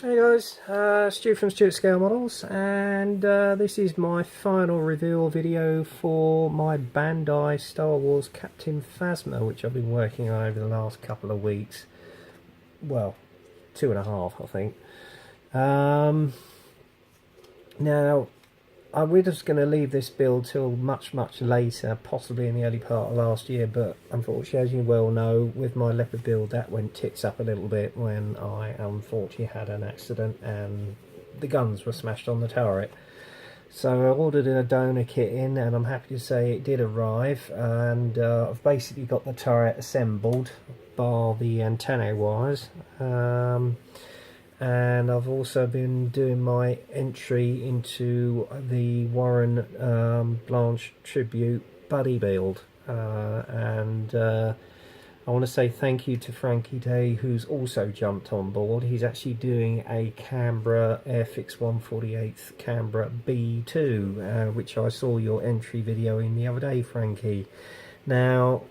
Hey guys, Stu from Stuart Scale Models, and this is my final reveal video for my Bandai Star Wars Captain Phasma, which I've been working on over the last couple of weeks. Well, 2.5 I think. Now, we're just going to leave this build till much later, possibly in the early part of last year, but unfortunately, as you well know, with my leopard build, that went tits up a little bit when I unfortunately had an accident and the guns were smashed on the turret. So I ordered a donor kit in, and I'm happy to say it did arrive, and I've basically got the turret assembled bar the antenna wires. And I've also been doing my entry into the Warren Blanche tribute buddy build, and I want to say thank you to Frankie Day, who's also jumped on board. He's actually doing a Canberra Airfix 148th Canberra B2, which I saw your entry video in the other day, Frankie. Now,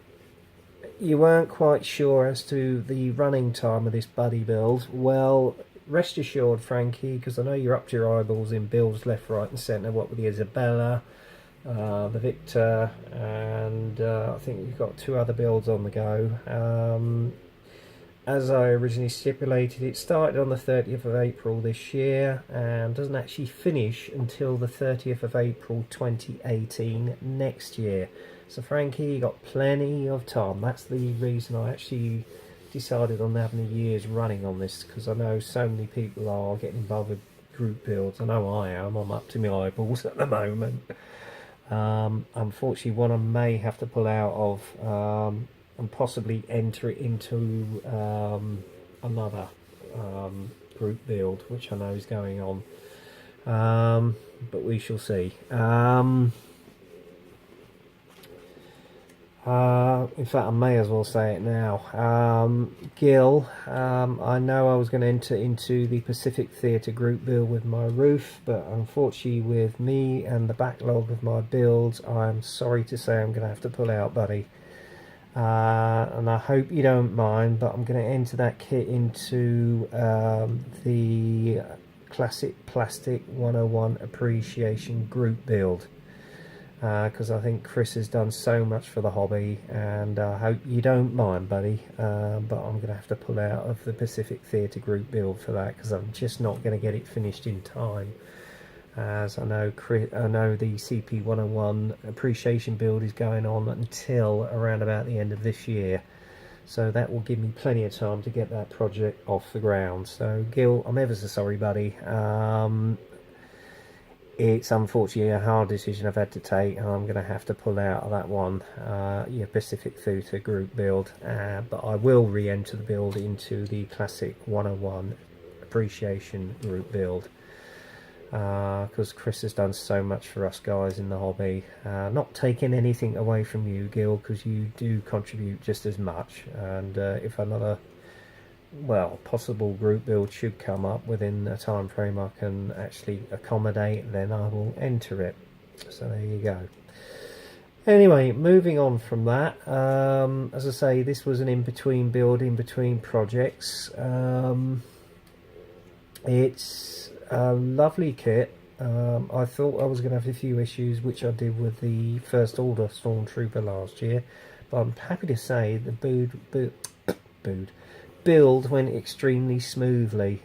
you weren't quite sure as to the running time of this buddy build. Well, rest assured, Frankie, because I know you're up to your eyeballs in builds left, right and centre, what with the Isabella, the Victor, and I think we've got 2 other builds on the go. As I originally stipulated, it started on the 30th of April this year and doesn't actually finish until the 30th of April 2018 next year. So Frankie, you got plenty of time. That's the reason I actually decided on having a year's running on this, because I know so many people are getting involved with group builds. I know I am. I'm up to my eyeballs at the moment. Unfortunately, one I may have to pull out of and possibly enter it into another group build, which I know is going on, but we shall see. In fact, I may as well say it now. Gil, I know I was going to enter into the Pacific Theatre group build with my roof, but unfortunately with me and the backlog of my builds, I'm sorry to say I'm going to have to pull out, buddy. And I hope you don't mind, but I'm going to enter that kit into the Classic Plastic 101 Appreciation group build. Because I think Chris has done so much for the hobby, and I hope you don't mind, buddy, but I'm going to have to pull out of the Pacific Theatre group build for that, because I'm just not going to get it finished in time. As I know, the CP 101 appreciation build is going on until around about the end of this year, so that will give me plenty of time to get that project off the ground. So Gil, I'm ever so sorry, buddy. It's unfortunately a hard decision I've had to take, and I'm going to have to pull out of that one, your Pacific Theatre group build, but I will re-enter the build into the Classic 101 Appreciation group build, because Chris has done so much for us guys in the hobby. Not taking anything away from you, Gil, because you do contribute just as much, and if another possible group build should come up within a time frame I can actually accommodate, then I will enter it. So there you go. Anyway, moving on from that, as I say, this was an in-between build, in between projects. It's a lovely kit. I thought I was going to have a few issues, which I did with the First Order Stormtrooper last year, but I'm happy to say the build went extremely smoothly,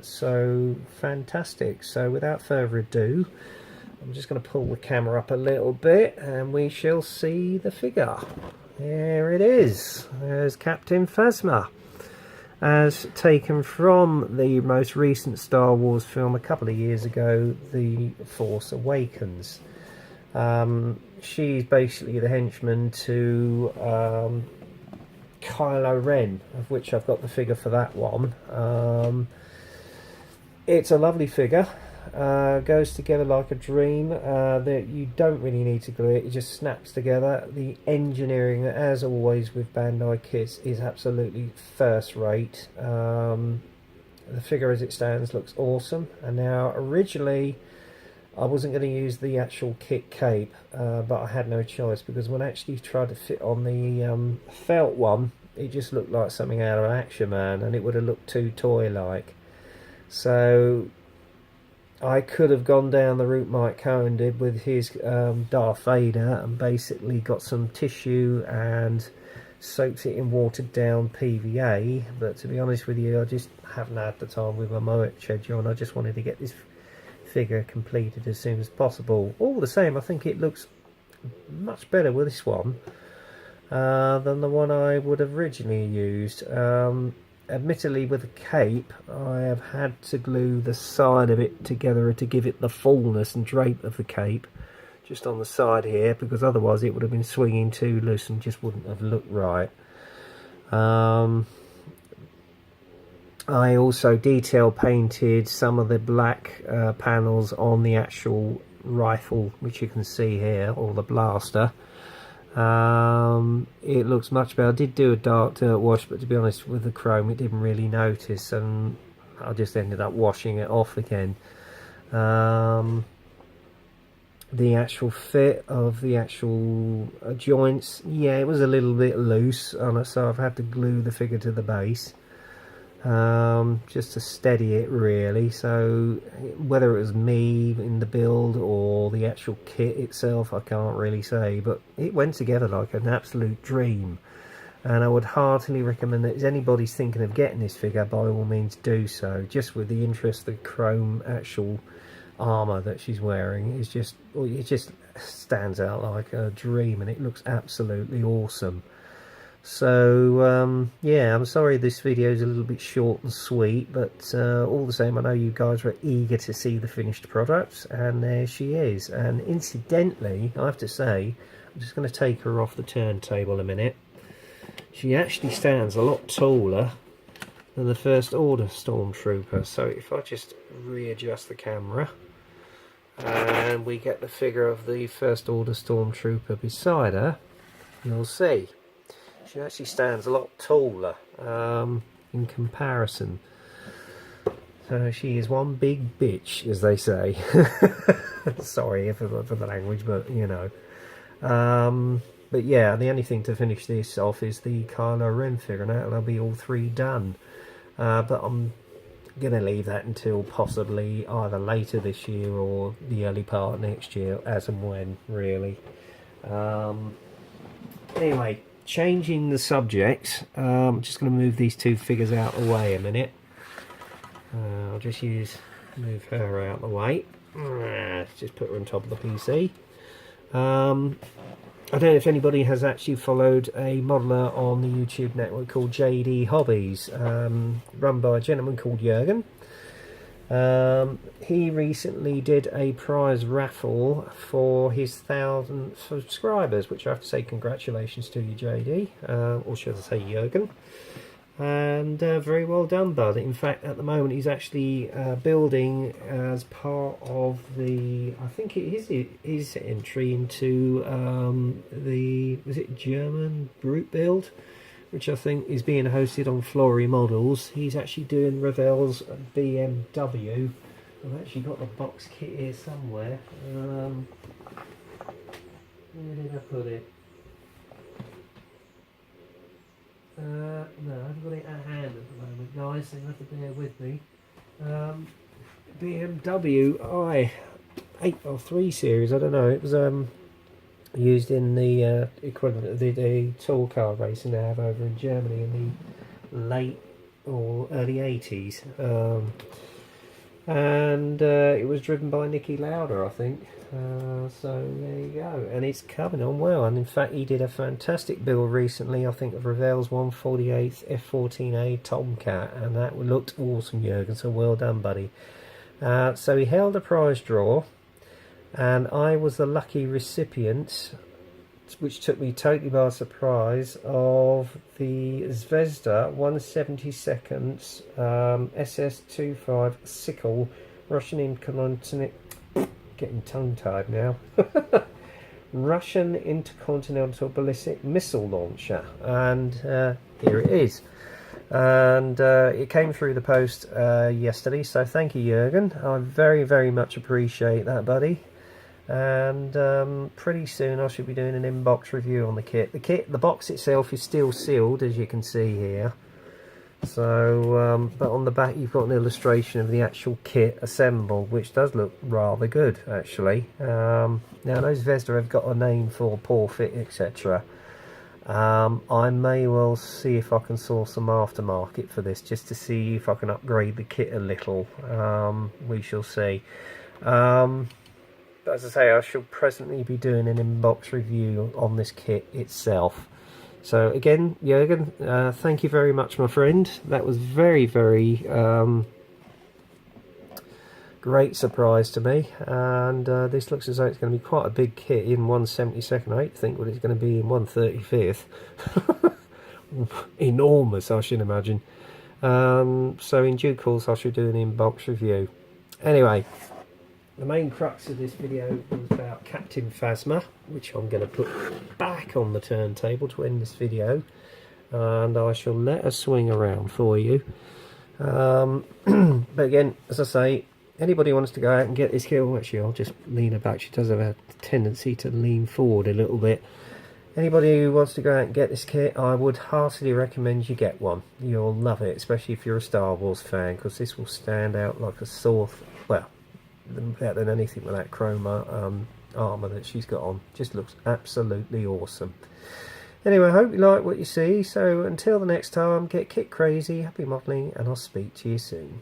so fantastic. So without further ado, I'm just going to pull the camera up a little bit and we shall see the figure. There it is. There's Captain Phasma, as taken from the most recent Star Wars film a couple of years ago, The Force Awakens. She's basically the henchman to Kylo Ren, of which I've got the figure for that one. It's a lovely figure, goes together like a dream. That you don't really need to glue it, it just snaps together. The engineering, as always with Bandai kits, is absolutely first rate. The figure as it stands looks awesome, and now originally I wasn't going to use the actual kit cape, but I had no choice, because when I actually tried to fit on the felt one, it just looked like something out of Action Man, and it would have looked too toy-like. So I could have gone down the route Mike Cohen did with his Darth Vader and basically got some tissue and soaked it in watered down PVA, but to be honest with you, I just haven't had the time with my Moet schedule, and I just wanted to get this figure completed as soon as possible. All the same, I think it looks much better with this one than the one I would have originally used. Admittedly, with the cape, I have had to glue the side of it together to give it the fullness and drape of the cape just on the side here, because otherwise it would have been swinging too loose and just wouldn't have looked right. I also detail painted some of the black panels on the actual rifle, which you can see here, or the blaster. It looks much better. I did do a dark dirt wash, but to be honest, with the chrome it didn't really notice, and I just ended up washing it off again. The actual fit of the actual joints, yeah, it was a little bit loose on it, so I've had to glue the figure to the base just to steady it, really. So whether it was me in the build or the actual kit itself, I can't really say, but it went together like an absolute dream, and I would heartily recommend that if anybody's thinking of getting this figure, by all means do so, just with the interest the chrome actual armor that she's wearing is just, it just stands out like a dream, and it looks absolutely awesome. So yeah, I'm sorry this video is a little bit short and sweet, but all the same, I know you guys were eager to see the finished product, and there she is. And incidentally, I have to say, I'm just going to take her off the turntable a minute. She actually stands a lot taller than the First Order Stormtrooper. So if I just readjust the camera and we get the figure of the First Order Stormtrooper beside her, you'll see she actually stands a lot taller in comparison. So she is one big bitch, as they say. Sorry for the language, but you know. But yeah, the only thing to finish this off is the Kylo Ren figure, and that'll be all three done. But I'm going to leave that until possibly either later this year or the early part of next year, as and when, really. Anyway, changing the subject, I'm just going to move these two figures out of the way a minute. I'll just move her out of the way. Just put her on top of the PC. I don't know if anybody has actually followed a modeler on the YouTube network called Jay Dee Hobbies, run by a gentleman called Jürgen. He recently did a prize raffle for his 1,000 subscribers, which I have to say congratulations to you, JD, or should I say Jürgen. And very well done, bud. In fact, at the moment he's actually building as part of the, I think it is his entry into was it German Brute Build, which I think is being hosted on Flory Models. He's actually doing Ravel's BMW. I've actually got the box kit here somewhere. Where did I put it? No, I haven't got it at hand at the moment, guys, so you have to bear with me. BMW i803 series, I don't know, it was used in the equivalent of the tour car racing they have over in Germany in the late or early 80s. And it was driven by Niki Lauda, I think. So there you go, and it's coming on well. And in fact, he did a fantastic build recently, I think, of Ravel's 148th F14A Tomcat, and that looked awesome, Jürgen. So well done, buddy. So he held a prize draw, and I was the lucky recipient, which took me totally by surprise, of the Zvezda 172nd SS25 Sickle Russian Intercontinental. Getting tongue-tied now. Russian Intercontinental Ballistic Missile Launcher, and here it is. And it came through the post yesterday, so thank you, Jürgen. I very, very much appreciate that, buddy. And pretty soon I should be doing an inbox review on the kit. The box itself is still sealed, as you can see here. So, but on the back you've got an illustration of the actual kit assembled, which does look rather good actually. Now those Vesda have got a name for poor fit, etc. I may well see if I can source some aftermarket for this, just to see if I can upgrade the kit a little. We shall see. But as I say, I shall presently be doing an inbox review on this kit itself. So again, Jürgen, thank you very much, my friend. That was very, very great surprise to me. And this looks as though it's going to be quite a big kit in 1/72. I hate to think what it's going to be in 1/35. Enormous, I should imagine. So in due course, I shall do an inbox review. Anyway, the main crux of this video was about Captain Phasma, which I'm going to put back on the turntable to end this video, and I shall let her swing around for you. But again, as I say, anybody wants to go out and get this kit, actually I'll just lean her back, she does have a tendency to lean forward a little bit. Anybody who wants to go out and get this kit, I would heartily recommend you get one. You'll love it, especially if you're a Star Wars fan, because this will stand out like a sore well, better than anything with that chroma armour that she's got on. Just looks absolutely awesome. Anyway, I hope you like what you see. So until the next time, get kit crazy, happy modelling, and I'll speak to you soon.